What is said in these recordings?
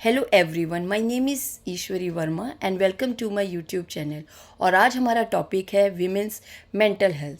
Hello everyone, my name is Ishwari Verma and welcome to my YouTube channel. और आज हमारा topic है वीमेंस मेंटल हेल्थ।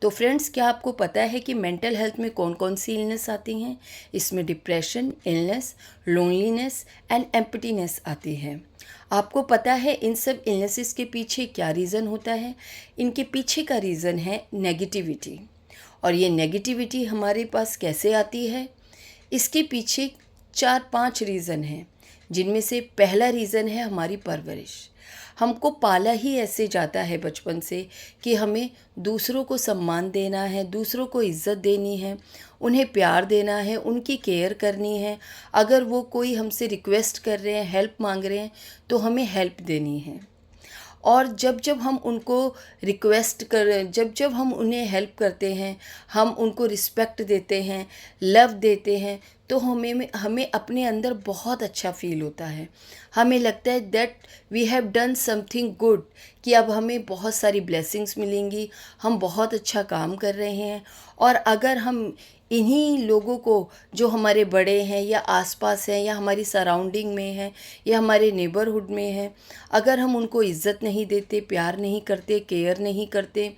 तो फ्रेंड्स, क्या आपको पता है कि मेंटल हेल्थ में कौन कौन सी इलनेस आती हैं? इसमें depression, illness, loneliness and emptiness आती है। आपको पता है इन सब इलनेसेस के पीछे क्या रीज़न होता है? इनके पीछे का रीज़न है नेगेटिविटी। और ये नेगेटिविटी हमारे पास कैसे आती है? इसके पीछे 4-5 रीज़न हैं, जिनमें से पहला रीज़न है हमारी परवरिश। हमको पाला ही ऐसे जाता है बचपन से कि हमें दूसरों को सम्मान देना है, दूसरों को इज़्ज़त देनी है, उन्हें प्यार देना है, उनकी केयर करनी है। अगर वो कोई हमसे रिक्वेस्ट कर रहे हैं, हेल्प मांग रहे हैं, तो हमें हेल्प देनी है। और जब जब हम उनको जब जब हम उन्हें हेल्प करते हैं, हम उनको रिस्पेक्ट देते हैं, लव देते हैं, तो हमें हमें अपने अंदर बहुत अच्छा फील होता है। हमें लगता है that we have done something good, कि अब हमें बहुत सारी ब्लेसिंग्स मिलेंगी, हम बहुत अच्छा काम कर रहे हैं। और अगर हम इन्हीं लोगों को, जो हमारे बड़े हैं या आसपास हैं या हमारी सराउंडिंग में हैं या हमारे नेबरहुड में हैं, अगर हम उनको इज़्ज़त नहीं देते, प्यार नहीं करते, केयर नहीं करते,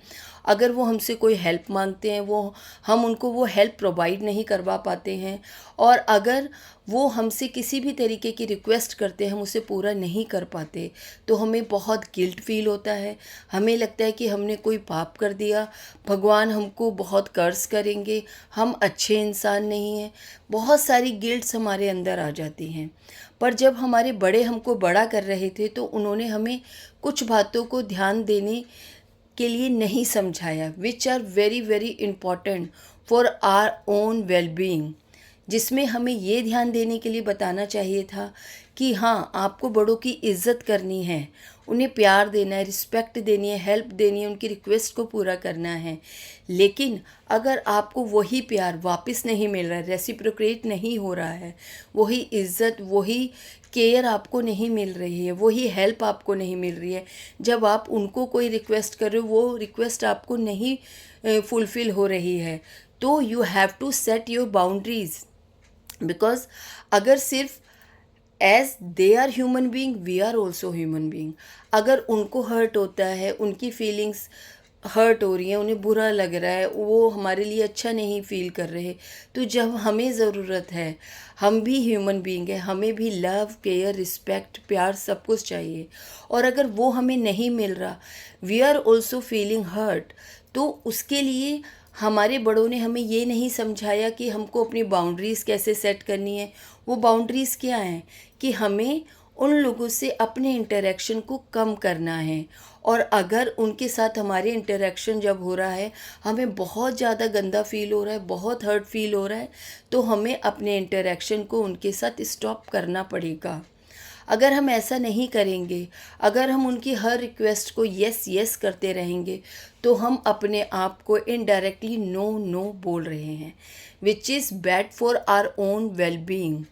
अगर वो हमसे कोई हेल्प मांगते हैं, हम उनको वो हेल्प प्रोवाइड नहीं करवा पाते हैं, और अगर वो हमसे किसी भी तरीके की रिक्वेस्ट करते हैं, हम उसे पूरा नहीं कर पाते, तो हमें बहुत गिल्ट फील होता है। हमें लगता है कि हमने कोई पाप कर दिया, भगवान हमको बहुत कर्ज करेंगे, हम अच्छे इंसान नहीं हैं। बहुत सारी गिल्ट्स हमारे अंदर आ जाती हैं। पर जब हमारे बड़े हमको बड़ा कर रहे थे, तो उन्होंने हमें कुछ बातों को ध्यान देने के लिए नहीं समझाया, which are very very important for our own wellbeing. जिसमें हमें ये ध्यान देने के लिए बताना चाहिए था कि हाँ, आपको बड़ों की इज़्ज़त करनी है, उन्हें प्यार देना है, रिस्पेक्ट देनी है, हेल्प देनी है, उनकी रिक्वेस्ट को पूरा करना है। लेकिन अगर आपको वही प्यार वापस नहीं मिल रहा है, रेसिप्रोकेट नहीं हो रहा है, वही इज़्ज़त, वही केयर आपको नहीं मिल रही है, वही हेल्प आपको नहीं मिल रही है, जब आप उनको कोई रिक्वेस्ट कर रहे हो, वो रिक्वेस्ट आपको नहीं फुलफ़िल हो रही है, तो you have to set your boundaries. Because अगर सिर्फ as they are human being, we are also human being. अगर उनको हर्ट होता है, उनकी फीलिंग्स हर्ट हो रही हैं, उन्हें बुरा लग रहा है, वो हमारे लिए अच्छा नहीं फील कर रहे, तो जब हमें ज़रूरत है, हम भी ह्यूमन बीइंग है, हमें भी लव, केयर, रिस्पेक्ट, प्यार सब कुछ चाहिए। और अगर वो हमें नहीं मिल रहा, we are also feeling hurt, तो उसके लिए हमारे बड़ों ने हमें ये नहीं समझाया कि हमको अपनी बाउंड्रीज़ कैसे सेट करनी है। वो बाउंड्रीज़ क्या हैं कि हमें उन लोगों से अपने इंटरेक्शन को कम करना है। और अगर उनके साथ हमारे इंटरेक्शन जब हो रहा है, हमें बहुत ज़्यादा गंदा फील हो रहा है, बहुत हर्ट फील हो रहा है, तो हमें अपने इंटरेक्शन को उनके साथ स्टॉप करना पड़ेगा। अगर हम ऐसा नहीं करेंगे, अगर हम उनकी हर रिक्वेस्ट को यस यस करते रहेंगे, तो हम अपने आप को इनडायरेक्टली नो नो बोल रहे हैं, which is bad for our own wellbeing.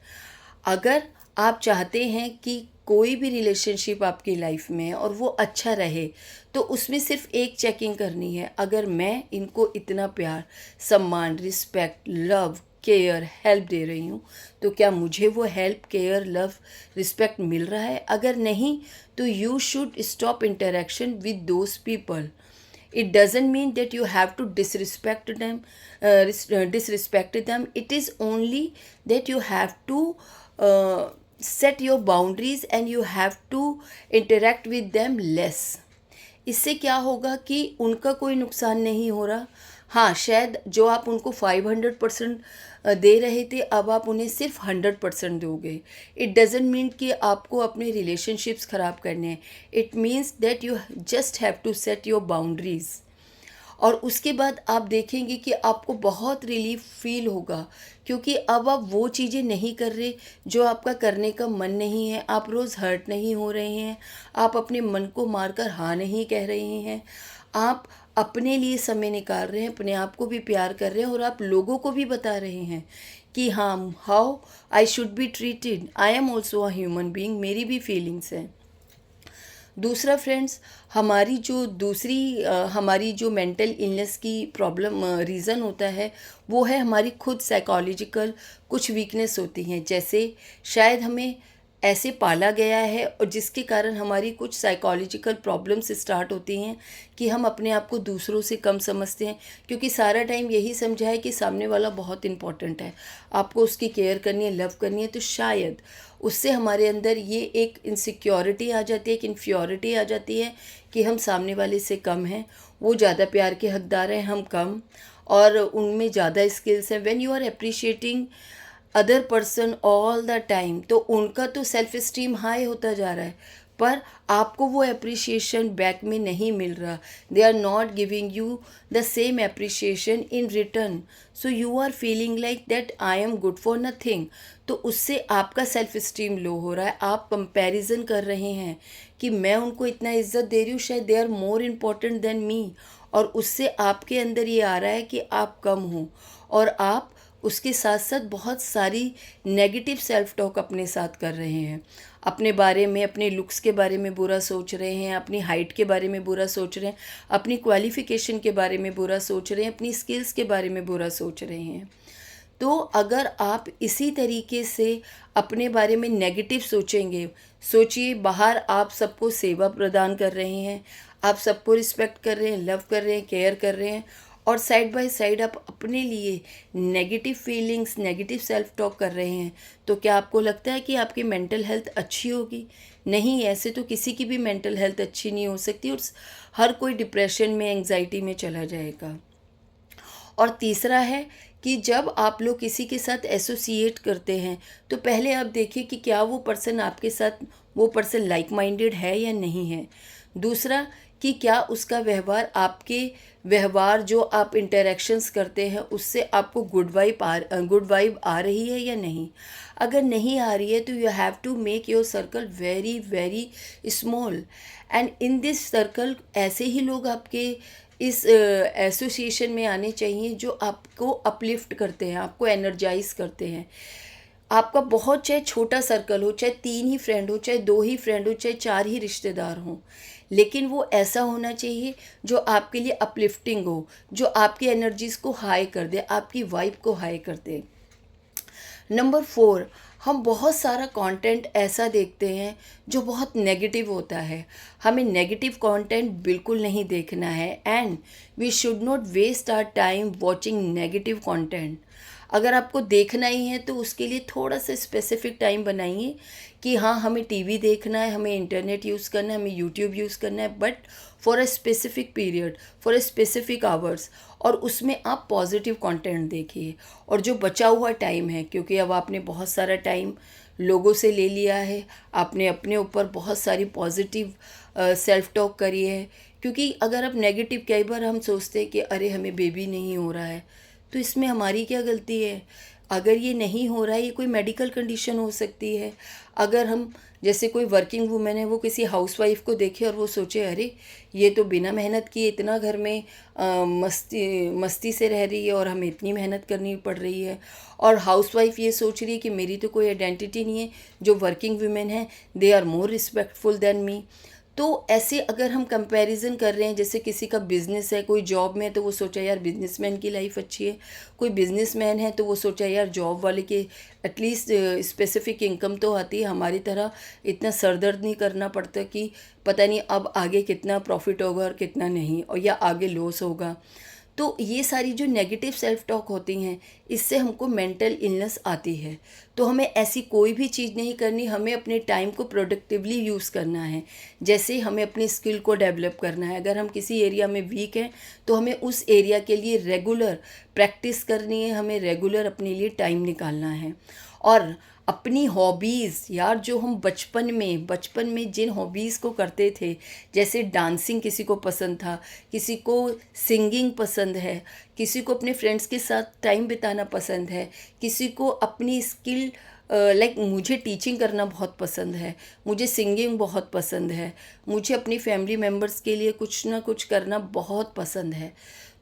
अगर आप चाहते हैं कि कोई भी रिलेशनशिप आपकी लाइफ में है और वो अच्छा रहे, तो उसमें सिर्फ एक चेकिंग करनी है। अगर मैं इनको इतना प्यार, सम्मान, रिस्पेक्ट, लव, केयर, हेल्प दे रही हूँ, तो क्या मुझे वो हेल्प, केयर, लव, रिस्पेक्ट मिल रहा है? अगर नहीं, तो you should stop interaction with those people. It doesn't mean that you have to disrespect them. It is only that you have to set your boundaries and you have to interact with them less. इससे क्या होगा कि उनका कोई नुकसान नहीं हो रहा। हाँ, शायद जो आप उनको 500% दे रहे थे, अब आप उन्हें सिर्फ 100% दोगे। इट डजेंट मीन कि आपको अपने रिलेशनशिप्स ख़राब करने हैं। It means that you just have to set your boundaries. और उसके बाद आप देखेंगे कि आपको बहुत रिलीफ फील होगा, क्योंकि अब आप वो चीज़ें नहीं कर रहे जो आपका करने का मन नहीं है। आप रोज़ हर्ट नहीं हो रहे हैं, आप अपने मन को मारकर हाँ नहीं कह रहे हैं, आप अपने लिए समय निकाल रहे हैं, अपने आप को भी प्यार कर रहे हैं, और आप लोगों को भी बता रहे हैं कि हाँ, how I should be treated, I am also a human being, मेरी भी फीलिंग्स हैं। दूसरा फ्रेंड्स, हमारी जो मेंटल इलनेस की प्रॉब्लम रीज़न होता है, वो है हमारी खुद साइकोलॉजिकल कुछ वीकनेस होती हैं। जैसे शायद हमें ऐसे पाला गया है और जिसके कारण हमारी कुछ साइकोलॉजिकल प्रॉब्लम्स स्टार्ट होती हैं कि हम अपने आप को दूसरों से कम समझते हैं, क्योंकि सारा टाइम यही समझा है कि सामने वाला बहुत इम्पॉर्टेंट है, आपको उसकी केयर करनी है, लव करनी है, तो शायद उससे हमारे अंदर ये एक इनसिक्योरिटी आ जाती है, एक इन्फ्योरिटी आ जाती है कि हम सामने वाले से कम हैं, वो ज़्यादा प्यार के हकदार हैं, हम कम, और उनमें ज़्यादा स्किल्स हैं। When you are appreciating other person all the time, तो उनका तो सेल्फ इस्टीम हाई होता जा रहा है, पर आपको वो अप्रिशिएशन बैक में नहीं मिल रहा। They are not giving you the same appreciation in return, so you are feeling like that I am good for nothing. तो उससे आपका सेल्फ इस्टीम लो हो रहा है, आप कंपैरिजन कर रहे हैं कि मैं उनको इतना इज्जत दे रही हूँ, शायद they are more important than me, और उससे आपके अंदर ये आ रहा है कि आप कम हो, और आप उसके साथ साथ बहुत सारी नेगेटिव सेल्फ टॉक अपने साथ कर रहे हैं, अपने बारे में, अपने लुक्स के बारे में बुरा सोच रहे हैं, अपनी हाइट के बारे में बुरा सोच रहे हैं, अपनी क्वालिफ़िकेशन के बारे में बुरा सोच रहे हैं, अपनी स्किल्स के बारे में बुरा सोच रहे हैं। तो अगर आप इसी तरीके से अपने बारे में नेगेटिव सोचेंगे, सोचिए बाहर आप सबको सेवा प्रदान कर रहे हैं, आप सबको रिस्पेक्ट कर रहे हैं, लव कर रहे हैं, केयर कर रहे हैं, और साइड बाय साइड आप अपने लिए negative feelings, negative self talk कर रहे हैं, तो क्या आपको लगता है कि आपकी मेंटल हेल्थ अच्छी होगी? नहीं, ऐसे तो किसी की भी मेंटल हेल्थ अच्छी नहीं हो सकती, और हर कोई डिप्रेशन में, एंग्जाइटी में चला जाएगा। और तीसरा है कि जब आप लोग किसी के साथ एसोसिएट करते हैं, तो पहले आप देखिए कि क्या वो पर्सन आपके साथ, वो पर्सन लाइक माइंडेड है या नहीं है। दूसरा, कि क्या उसका व्यवहार, आपके व्यवहार जो आप इंटरेक्शंस करते हैं, उससे आपको गुड वाइब आ रही है या नहीं। अगर नहीं आ रही है तो you have to make your circle very very small, and in this circle ऐसे ही लोग आपके इस एसोसिएशन में आने चाहिए जो आपको अपलिफ्ट करते हैं, आपको एनर्जाइज करते हैं। आपका बहुत, चाहे छोटा सर्कल हो, चाहे 3 ही फ्रेंड हो, चाहे 2 ही फ्रेंड हो, चाहे 4 ही रिश्तेदार हों, लेकिन वो ऐसा होना चाहिए जो आपके लिए अपलिफ्टिंग हो, जो आपकी एनर्जीज को हाई कर दे, आपकी वाइब को हाई कर दे। नंबर 4, हम बहुत सारा कंटेंट ऐसा देखते हैं जो बहुत नेगेटिव होता है। हमें नेगेटिव कंटेंट बिल्कुल नहीं देखना है, and we should not waste our time watching negative content. अगर आपको देखना ही है तो उसके लिए थोड़ा सा स्पेसिफिक टाइम बनाइए कि हाँ, हमें टीवी देखना है, हमें इंटरनेट यूज़ करना है, हमें यूट्यूब यूज़ करना है, but for a specific period, for a specific hours, और उसमें आप पॉजिटिव कंटेंट देखिए। और जो बचा हुआ टाइम है, क्योंकि अब आपने बहुत सारा टाइम लोगों से ले लिया है, आपने अपने ऊपर बहुत सारी पॉजिटिव सेल्फ टॉक करी है, क्योंकि अगर आप नेगेटिव, कई बार हम सोचते हैं कि अरे हमें बेबी नहीं हो रहा है, तो इसमें हमारी क्या गलती है? अगर ये नहीं हो रहा है, ये कोई मेडिकल कंडीशन हो सकती है। अगर हम, जैसे कोई वर्किंग वूमेन है, वो किसी हाउसवाइफ को देखे और वो सोचे अरे ये तो बिना मेहनत किए इतना घर में मस्ती मस्ती से रह रही है और हमें इतनी मेहनत करनी पड़ रही है, और हाउसवाइफ ये सोच रही है कि मेरी तो कोई आइडेंटिटी नहीं है, जो वर्किंग वूमेन है they are more respectful than me. तो ऐसे अगर हम कंपैरिजन कर रहे हैं, जैसे किसी का बिजनेस है, कोई जॉब में है तो वो सोचा यार बिजनेसमैन की लाइफ अच्छी है, कोई बिजनेसमैन है तो वो सोचा यार जॉब वाले के एटलीस्ट स्पेसिफिक इनकम तो आती है, हमारी तरह इतना सरदर्द नहीं करना पड़ता कि पता नहीं अब आगे कितना प्रॉफिट होगा और कितना नहीं, और या आगे लॉस होगा। तो ये सारी जो नेगेटिव सेल्फ टॉक होती हैं, इससे हमको मेंटल इलनेस आती है। तो हमें ऐसी कोई भी चीज़ नहीं करनी, हमें अपने टाइम को प्रोडक्टिवली यूज़ करना है। जैसे हमें अपनी स्किल को डेवलप करना है, अगर हम किसी एरिया में वीक हैं तो हमें उस एरिया के लिए रेगुलर प्रैक्टिस करनी है, हमें रेगुलर अपने लिए टाइम निकालना है। और अपनी हॉबीज़, यार जो हम बचपन में जिन हॉबीज़ को करते थे, जैसे डांसिंग किसी को पसंद था, किसी को सिंगिंग पसंद है, किसी को अपने फ्रेंड्स के साथ टाइम बिताना पसंद है, किसी को अपनी स्किल, लाइक मुझे टीचिंग करना बहुत पसंद है, मुझे सिंगिंग बहुत पसंद है, मुझे अपनी फैमिली मेम्बर्स के लिए कुछ ना कुछ करना बहुत पसंद है।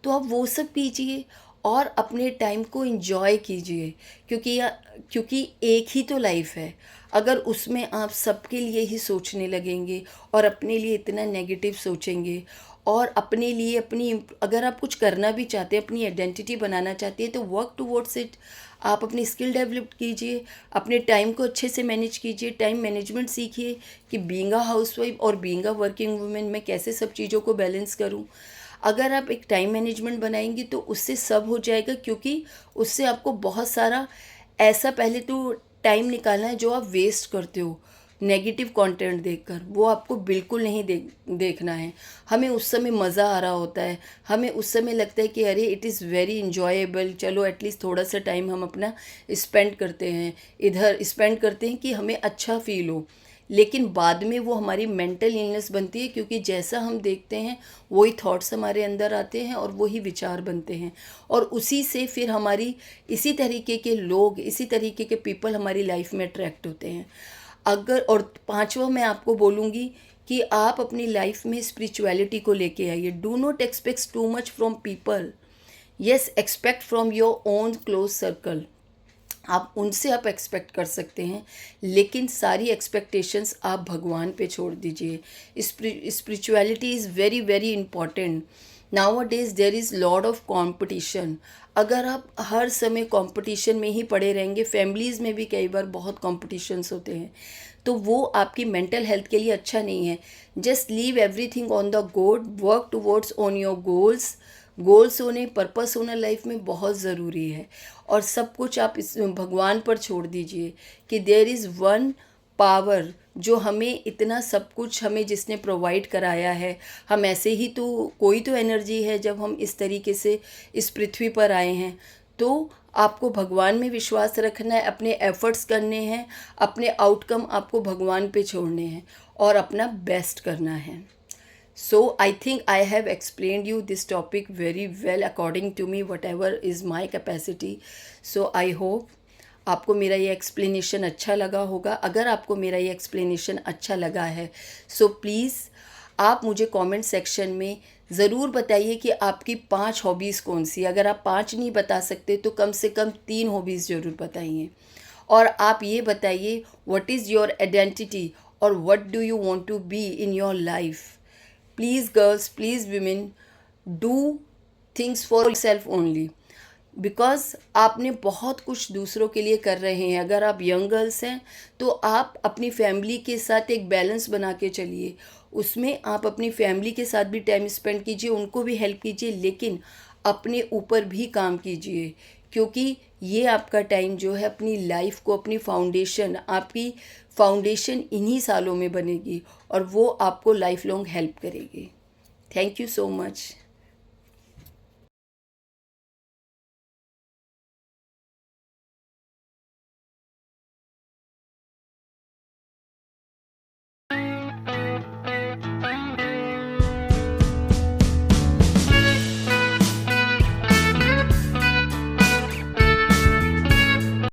तो आप वो सब कीजिए और अपने टाइम को एंजॉय कीजिए, क्योंकि एक ही तो लाइफ है। अगर उसमें आप सबके लिए ही सोचने लगेंगे और अपने लिए इतना नेगेटिव सोचेंगे और अपने लिए अपनी अगर आप कुछ करना भी चाहते हैं, अपनी आइडेंटिटी बनाना चाहते हैं, तो वर्क टुवर्ड्स इट। आप अपनी स्किल डेवलप कीजिए, अपने टाइम को अच्छे से मैनेज कीजिए, टाइम मैनेजमेंट सीखिए कि बीइंग अ हाउसवाइफ और बीइंग अ वर्किंग वुमेन मैं कैसे सब चीज़ों को बैलेंस करूं। अगर आप एक टाइम मैनेजमेंट बनाएंगी तो उससे सब हो जाएगा, क्योंकि उससे आपको बहुत सारा ऐसा पहले तो टाइम निकालना है जो आप वेस्ट करते हो नेगेटिव कंटेंट देखकर, वो आपको बिल्कुल नहीं देखना है। हमें उस समय मज़ा आ रहा होता है, हमें उस समय लगता है कि अरे इट इज़ वेरी इंजॉयबल, चलो एटलीस्ट थोड़ा सा टाइम हम अपना स्पेंड करते हैं, इधर स्पेंड करते हैं कि हमें अच्छा फील हो। लेकिन बाद में वो हमारी मेंटल इलनेस बनती है, क्योंकि जैसा हम देखते हैं वही थॉट्स हमारे अंदर आते हैं और वही विचार बनते हैं, और उसी से फिर हमारी इसी तरीके के लोग, इसी तरीके के पीपल हमारी लाइफ में अट्रैक्ट होते हैं। अगर और पांचवा मैं आपको बोलूँगी कि आप अपनी लाइफ में स्पिरिचुअलिटी को लेके आइए। Do not expect too much from people, yes expect from your own close circle. आप उनसे आप एक्सपेक्ट कर सकते हैं, लेकिन सारी एक्सपेक्टेशंस आप भगवान पे छोड़ दीजिए। Spirituality is very very important. Now a days there is lot of competition. अगर आप हर समय कंपटीशन में ही पड़े रहेंगे, फैमिलीज़ में भी कई बार बहुत कॉम्पिटिशन्स होते हैं, तो वो आपकी मेंटल हेल्थ के लिए अच्छा नहीं है। Just leave everything on the God, work towards on your goals. Goals होने, पर्पस होना लाइफ में बहुत ज़रूरी है, और सब कुछ आप इस भगवान पर छोड़ दीजिए कि देयर इज़ वन पावर जो हमें इतना सब कुछ हमें जिसने प्रोवाइड कराया है। हम ऐसे ही तो, कोई तो एनर्जी है जब हम इस तरीके से इस पृथ्वी पर आए हैं। तो आपको भगवान में विश्वास रखना है, अपने एफर्ट्स करने हैं, अपने आउटकम आपको भगवान पे छोड़ने हैं और अपना बेस्ट करना है। So I think I have explained you this topic very well according to me, whatever is my capacity. So I hope आपको मेरा ये एक्सप्लेनेशन अच्छा लगा होगा। अगर आपको मेरा ये एक्सप्लेनेशन अच्छा लगा है सो प्लीज़ आप मुझे कमेंट सेक्शन में ज़रूर बताइए कि आपकी 5 हॉबीज़ कौन सी। अगर आप 5 नहीं बता सकते तो कम से कम 3 हॉबीज़ ज़रूर बताइए। और आप ये बताइए व्हाट इज़ योर आइडेंटिटी और what do you want to be in your life. Please girls, please women, do things for self only, because आपने बहुत कुछ दूसरों के लिए कर रहे हैं। अगर आप यंग गर्ल्स हैं तो आप अपनी फैमिली के साथ एक बैलेंस बना के चलिए, उसमें आप अपनी फैमिली के साथ भी टाइम स्पेंड कीजिए, उनको भी हेल्प कीजिए, लेकिन अपने ऊपर भी काम कीजिए, क्योंकि ये आपका टाइम जो है अपनी लाइफ को, अपनी फाउंडेशन, आपकी फाउंडेशन इन्हीं सालों में बनेगी और वो आपको लाइफ लॉन्ग हेल्प करेगी। Thank you so much.